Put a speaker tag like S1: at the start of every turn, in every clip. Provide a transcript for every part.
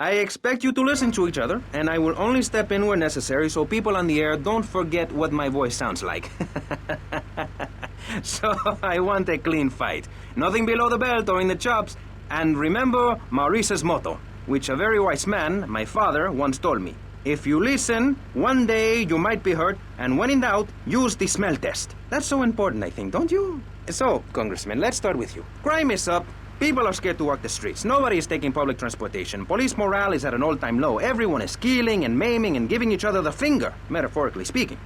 S1: I expect you to listen to each other, and I will only step in where necessary so people on the air don't forget what my voice sounds like. So I want a clean fight. Nothing below the belt or in the chops. And remember Maurice's motto, which a very wise man, my father, once told me. If you listen, one day you might be hurt, and when in doubt, use the smell test. That's so important, I think, don't you? So, Congressman, let's start with you. Crime is up. People are scared to walk the streets. Nobody is taking public transportation. Police morale is at an all-time low. Everyone is killing and maiming and giving each other the finger, metaphorically speaking.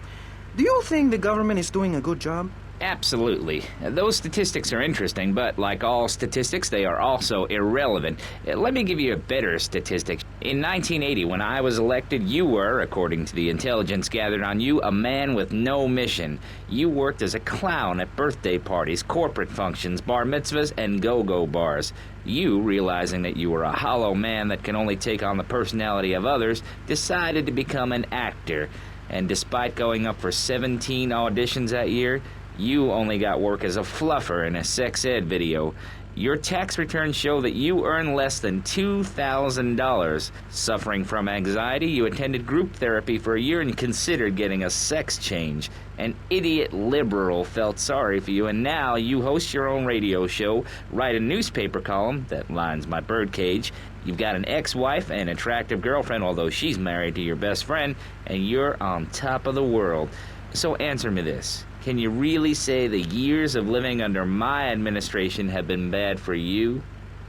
S1: Do you think the government is doing a good job?
S2: Absolutely. Those statistics are interesting, but like all statistics, they are also irrelevant. Let me give you a better statistic. In 1980, when I was elected, you were, according to the intelligence gathered on you, a man with no mission. You worked as a clown at birthday parties, corporate functions, bar mitzvahs, and go-go bars. You, realizing that you were a hollow man that can only take on the personality of others, decided to become an actor. And despite going up for 17 auditions that year, you only got work as a fluffer in a sex ed video. Your tax returns show that you earn less than $2,000. Suffering from anxiety, you attended group therapy for a year and considered getting a sex change. An idiot liberal felt sorry for you, and now you host your own radio show, write a newspaper column that lines my birdcage. You've got an ex-wife and attractive girlfriend, although she's married to your best friend, and you're on top of the world. So answer me this. Can you really say the years of living under my administration have been bad for you?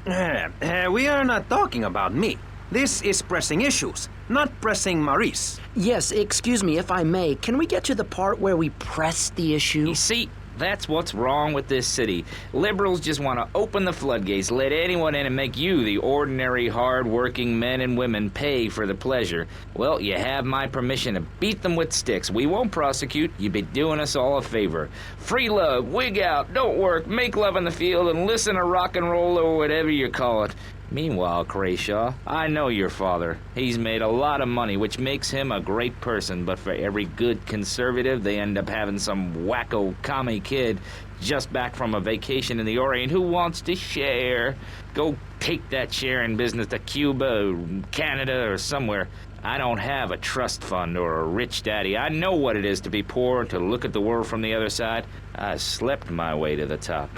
S1: We are not talking about me. This is pressing issues, not pressing Maurice.
S3: Yes, excuse me, if I may. Can we get to the part where we press the issue?
S2: You see, that's what's wrong with this city. Liberals just want to open the floodgates, let anyone in and make you, the ordinary, hard-working men and women, pay for the pleasure. Well, you have my permission to beat them with sticks. We won't prosecute. You'd be doing us all a favor. Free love, wig out, don't work, make love in the field, and listen to rock and roll or whatever you call it. Meanwhile, Crayshaw, I know your father. He's made a lot of money, which makes him a great person, but for every good conservative, they end up having some wacko commie kid just back from a vacation in the Orient who wants to share. Go take that sharing business to Cuba or Canada or somewhere. I don't have a trust fund or a rich daddy. I know what it is to be poor and to look at the world from the other side. I slept my way to the top.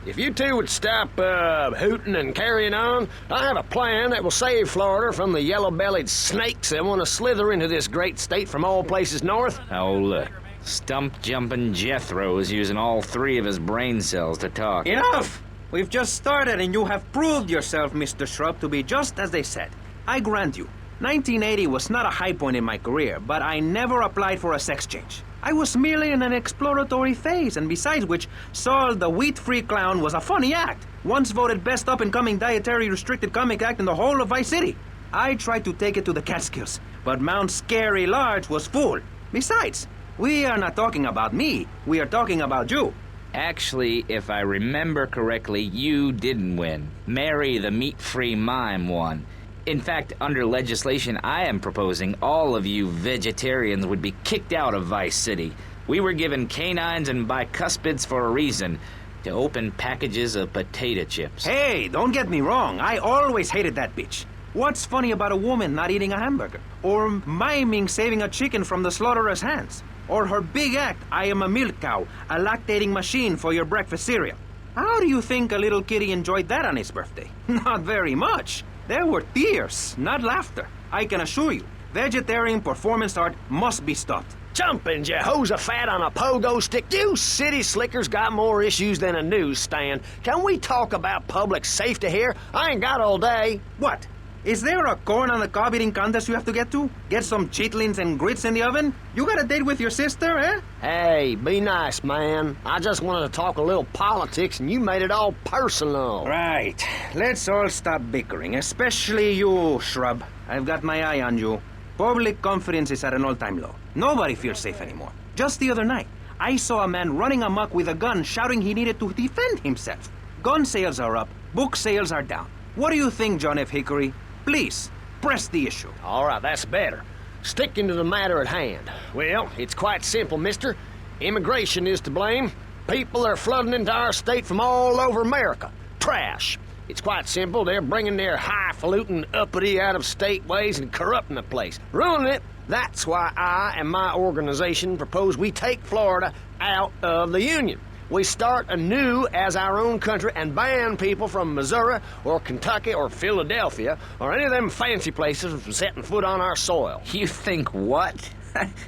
S4: If you two would stop hooting and carrying on, I have a plan that will save Florida from the yellow-bellied snakes that want to slither into this great state from all places north.
S2: Oh, look. Stump-jumping Jethro is using all 3 of his brain cells to talk.
S1: Enough! We've just started and you have proved yourself, Mr. Shrub, to be just as they said. I grant you, 1980 was not a high point in my career, but I never applied for a sex change. I was merely in an exploratory phase, and besides which, Saul the wheat-free clown was a funny act. Once voted best up-and-coming dietary restricted comic act in the whole of Vice City. I tried to take it to the Catskills, but Mount Scary Large was full. Besides, we are not talking about me, we are talking about you.
S2: Actually, if I remember correctly, you didn't win. Mary the meat-free mime won. In fact, under legislation I am proposing, all of you vegetarians would be kicked out of Vice City. We were given canines and bicuspids for a reason, to open packages of potato chips.
S1: Hey, don't get me wrong, I always hated that bitch. What's funny about a woman not eating a hamburger? Or miming saving a chicken from the slaughtherer's hands? Or her big act, I am a milk cow, a lactating machine for your breakfast cereal? How do you think a little kitty enjoyed that on his birthday? Not very much. There were tears, not laughter. I can assure you, vegetarian performance art must be stopped.
S4: Jumping Jehoshaphat on a pogo stick. You city slickers got more issues than a newsstand. Can we talk about public safety here? I ain't got all day.
S1: What? Is there a corn on the cob eating contest you have to get to? Get some chitlins and grits in the oven? You got a date with your sister, eh?
S4: Hey, be nice, man. I just wanted to talk a little politics and you made it all personal.
S1: Right. Let's all stop bickering, especially you, Shrub. I've got my eye on you. Public confidence is at an all-time low. Nobody feels safe anymore. Just the other night, I saw a man running amok with a gun shouting he needed to defend himself. Gun sales are up, book sales are down. What do you think, John F. Hickory? Please, press the issue.
S4: All right, that's better. Sticking to the matter at hand. Well, it's quite simple, mister. Immigration is to blame. People are flooding into our state from all over America. Trash. It's quite simple. They're bringing their highfalutin, uppity, out-of-state ways and corrupting the place, ruining it. That's why I and my organization propose we take Florida out of the Union. We start anew as our own country and ban people from Missouri or Kentucky or Philadelphia or any of them fancy places from setting foot on our soil.
S2: You think what?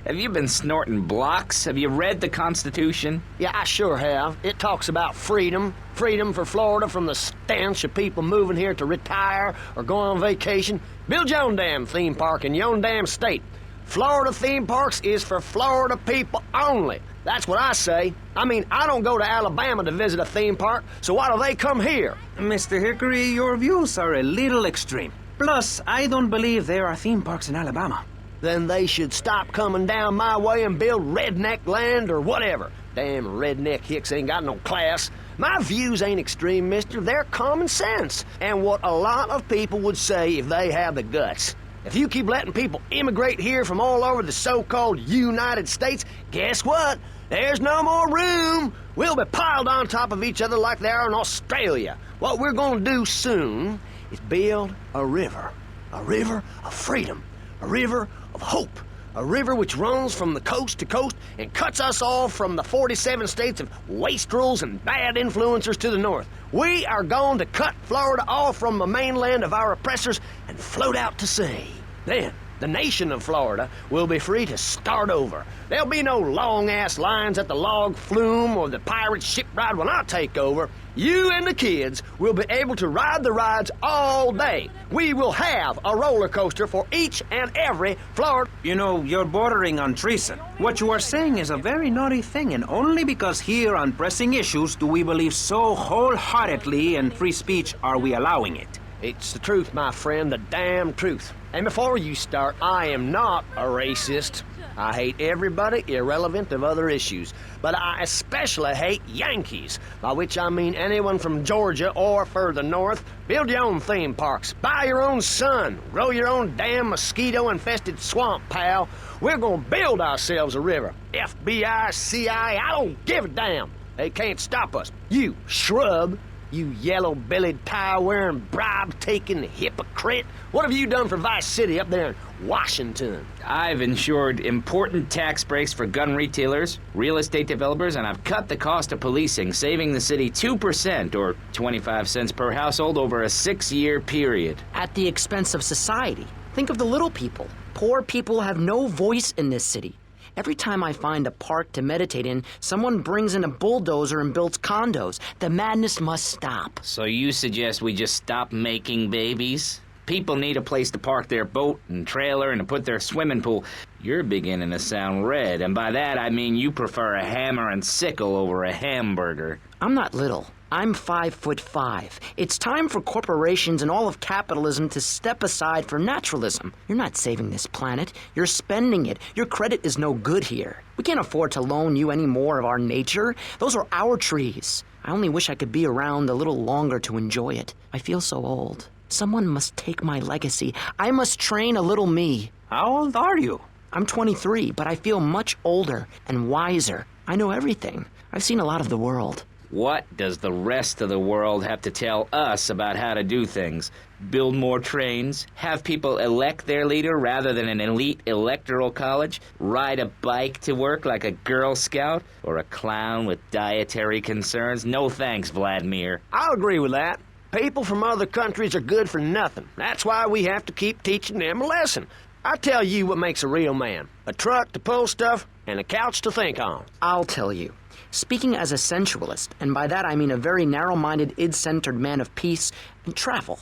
S2: Have you been snorting blocks? Have you read the Constitution?
S4: Yeah, I sure have. It talks about freedom. Freedom for Florida from the stench of people moving here to retire or go on vacation. Build your own damn theme park in your own damn state. Florida theme parks is for Florida people only. That's what I say. I mean, I don't go to Alabama to visit a theme park, so why do they come here?
S1: Mr. Hickory, your views are a little extreme. Plus, I don't believe there are theme parks in Alabama.
S4: Then they should stop coming down my way and build redneck land or whatever. Damn redneck hicks ain't got no class. My views ain't extreme, mister. They're common sense. And what a lot of people would say if they had the guts. If you keep letting people immigrate here from all over the so-called United States, guess what? There's no more room. We'll be piled on top of each other like they are in Australia. What we're gonna do soon is build a river of freedom, a river of hope, a river which runs from the coast to coast and cuts us off from the 47 states of wastrels and bad influencers to the north. We are going to cut Florida off from the mainland of our oppressors and float out to sea. Then, the nation of Florida will be free to start over. There'll be no long-ass lines at the log flume or the pirate shipyard when I take over. You and the kids will be able to ride the rides all day. We will have a roller coaster for each and every Florida...
S1: You know, you're bordering on treason. What you are saying is a very naughty thing, and only because here on pressing issues do we believe so wholeheartedly in free speech are we allowing it.
S4: It's the truth, my friend, the damn truth. And before you start, I am not a racist. I hate everybody irrelevant of other issues. But I especially hate Yankees, by which I mean anyone from Georgia or further north. Build your own theme parks, buy your own sun, grow your own damn mosquito-infested swamp, pal. We're gonna build ourselves a river. FBI, CIA, I don't give a damn. They can't stop us. You shrub. You yellow-bellied, tie-wearing, bribe-taking hypocrite. What have you done for Vice City up there in Washington?
S2: I've ensured important tax breaks for gun retailers, real estate developers, and I've cut the cost of policing, saving the city 2% or 25 cents per household over a 6-year period.
S3: At the expense of society. Think of the little people. Poor people have no voice in this city. Every time I find a park to meditate in, someone brings in a bulldozer and builds condos. The madness must stop.
S2: So you suggest we just stop making babies? People need a place to park their boat and trailer and to put their swimming pool. You're beginning to sound red, and by that I mean you prefer a hammer and sickle over a hamburger.
S3: I'm not little. I'm 5'5". It's time for corporations and all of capitalism to step aside for naturalism. You're not saving this planet. You're spending it. Your credit is no good here. We can't afford to loan you any more of our nature. Those are our trees. I only wish I could be around a little longer to enjoy it. I feel so old. Someone must take my legacy. I must train a little me.
S1: How old are you?
S3: I'm 23, but I feel much older and wiser. I know everything. I've seen a lot of the world.
S2: What does the rest of the world have to tell us about how to do things? Build more trains? Have people elect their leader rather than an elite electoral college? Ride a bike to work like a Girl Scout? Or a clown with dietary concerns? No thanks, Vladimir.
S4: I'll agree with that. People from other countries are good for nothing. That's why we have to keep teaching them a lesson. I tell you what makes a real man. A truck to pull stuff and a couch to think on.
S3: I'll tell you. Speaking as a sensualist, and by that I mean a very narrow-minded, id-centered man of peace and travel.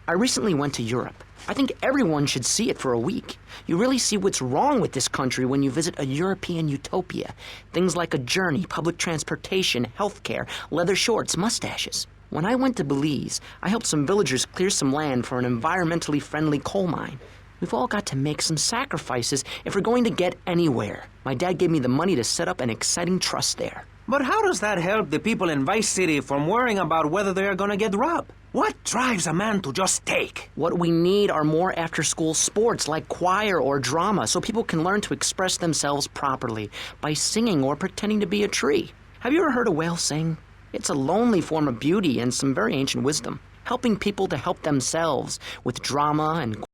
S3: I recently went to Europe. I think everyone should see it for a week. You really see what's wrong with this country when you visit a European utopia. Things like a journey, public transportation, healthcare, leather shorts, mustaches. When I went to Belize, I helped some villagers clear some land for an environmentally friendly coal mine. We've all got to make some sacrifices if we're going to get anywhere. My dad gave me the money to set up an exciting trust there.
S1: But how does that help the people in Vice City from worrying about whether they're gonna get robbed? What drives a man to just take?
S3: What we need are more after-school sports like choir or drama so people can learn to express themselves properly by singing or pretending to be a tree. Have you ever heard a whale sing? It's a lonely form of beauty and some very ancient wisdom. helping people to help themselves with drama and